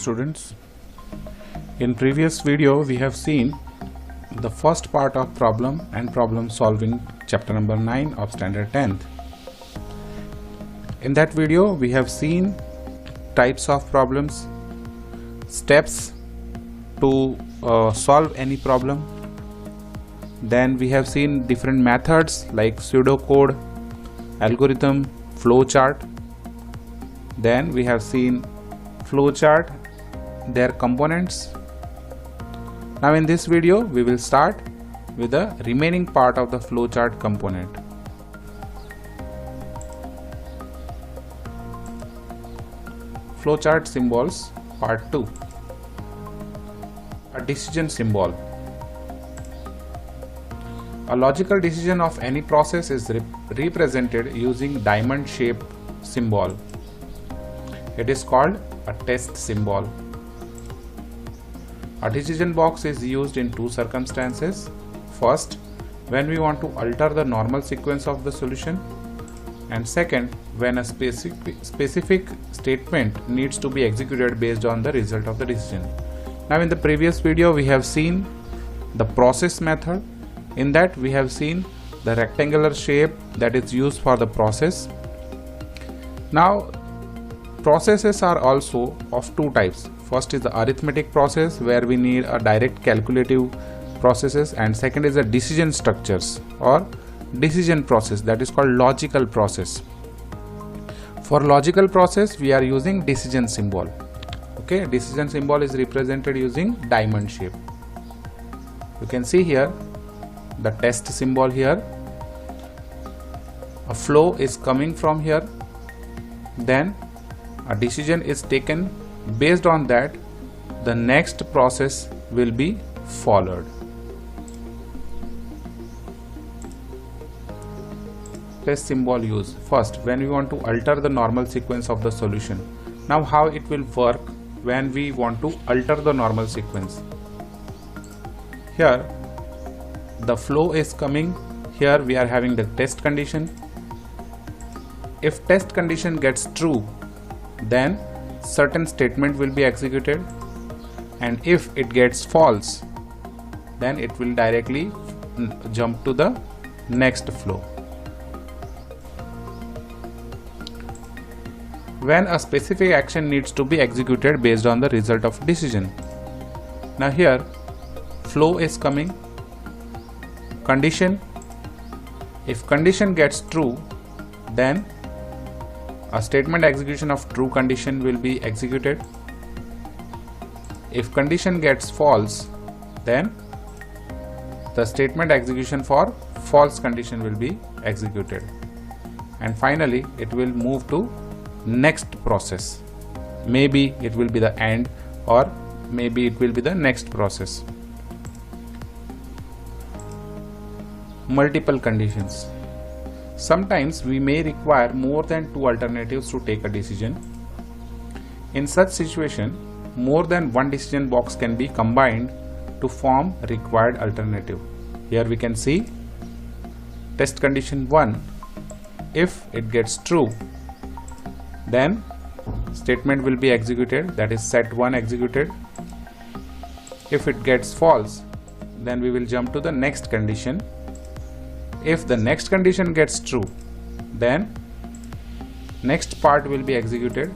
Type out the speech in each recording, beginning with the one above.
students. In previous video we have seen the first part of problem and problem solving, chapter number 9 of standard 10th. In that video we have seen types of problems, steps to solve any problem. Then we have seen different methods like pseudocode, algorithm, flowchart. Then we have seen flowchart, their components. Now in this video we will start with the remaining part of the flowchart component. Flowchart symbols, part 2. A decision symbol. A logical decision of any process is represented using diamond shape symbol. It is called a test symbol. A decision box is used in two circumstances. First, when we want to alter the normal sequence of the solution, and second, when a specific statement needs to be executed based on the result of the decision. Now in the previous video we have seen the process method. In that we have seen the rectangular shape that is used for the process. Now processes are also of two types. First is the arithmetic process, where we need a direct calculative processes, and second is the decision structures or decision process, that is called logical process. For logical process we are using decision symbol. Okay, decision symbol is represented using diamond shape. You can see here the test symbol here. A flow is coming from here, then a decision is taken. Based on that, the next process will be followed. Test symbol use. First, when we want to alter the normal sequence of the solution. Now how it will work when we want to alter the normal sequence. Here the flow is coming. Here we are having the test condition. If test condition gets true, then certain statement will be executed, and if it gets false, then it will directly jump to the next flow. When a specific action needs to be executed based on the result of decision. Now here flow is coming, condition. If condition gets true, then a statement execution of true condition will be executed. If condition gets false, then the statement execution for false condition will be executed. And finally it will move to next process. Maybe it will be the end, or maybe it will be the next process. Multiple conditions. Sometimes we may require more than two alternatives to take a decision. In such situation, more than one decision box can be combined to form required alternative. Here we can see test condition 1. If it gets true, then statement will be executed, that is set 1 executed. If it gets false, then we will jump to the next condition. If the next condition gets true, then next part will be executed.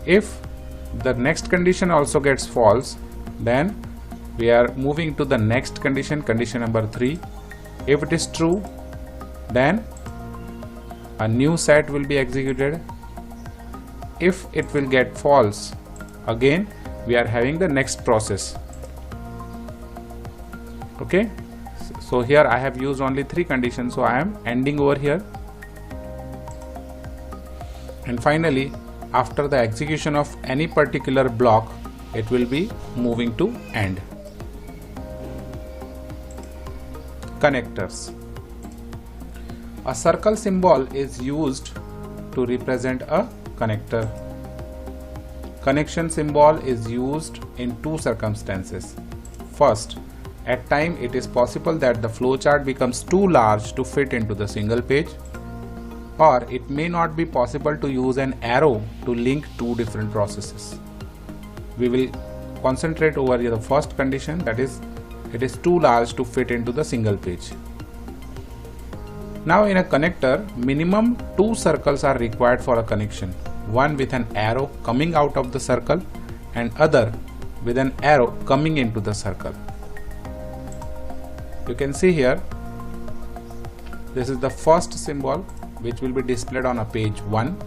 If the next condition also gets false, then we are moving to the next condition, condition number 3. If it is true, then a new set will be executed. If it will get false, again we are having the next process. Okay. So here I have used only 3 conditions, so I am ending over here. And finally, after the execution of any particular block, it will be moving to end. Connectors. A circle symbol is used to represent a connector. Connection symbol is used in two circumstances. First, at times it is possible that the flowchart becomes too large to fit into the single page. or it may not be possible to use an arrow to link two different processes. We will concentrate over the first condition, that is, it is too large to fit into the single page. Now in a connector, minimum two circles are required for a connection, one with an arrow coming out of the circle and other with an arrow coming into the circle. You can see here, this is the first symbol which will be displayed on a page 1.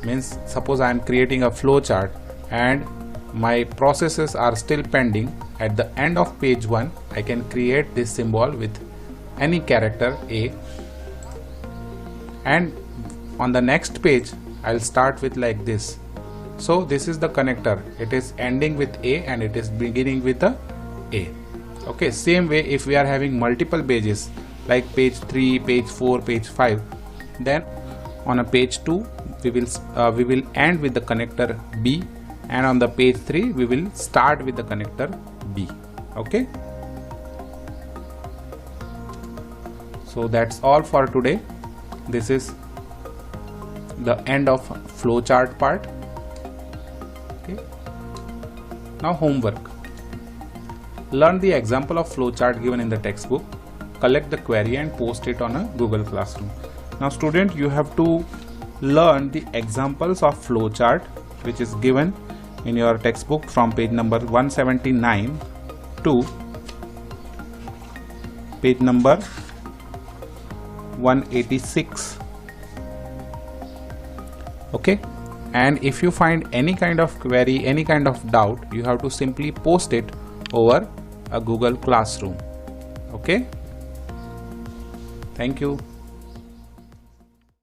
Means suppose I am creating a flow chart and my processes are still pending. At the end of page 1, I can create this symbol with any character A, and on the next page I'll start with like this. So this is the connector, it is ending with A and it is beginning with a A. Okay, same way if we are having multiple pages like page 3, page 4, page 5, then on a page 2 we will end with the connector B, and on the page 3 we will start with the connector B. Okay, so that's all for today. This is the end of flowchart part. Okay, now homework. Learn the example of flowchart given in the textbook, collect the query and post it on a Google Classroom. Now student, you have to learn the examples of flowchart which is given in your textbook from page number 179 to page number 186. Okay, and if you find any kind of query, any kind of doubt, you have to simply post it over a Google Classroom. Okay, thank you.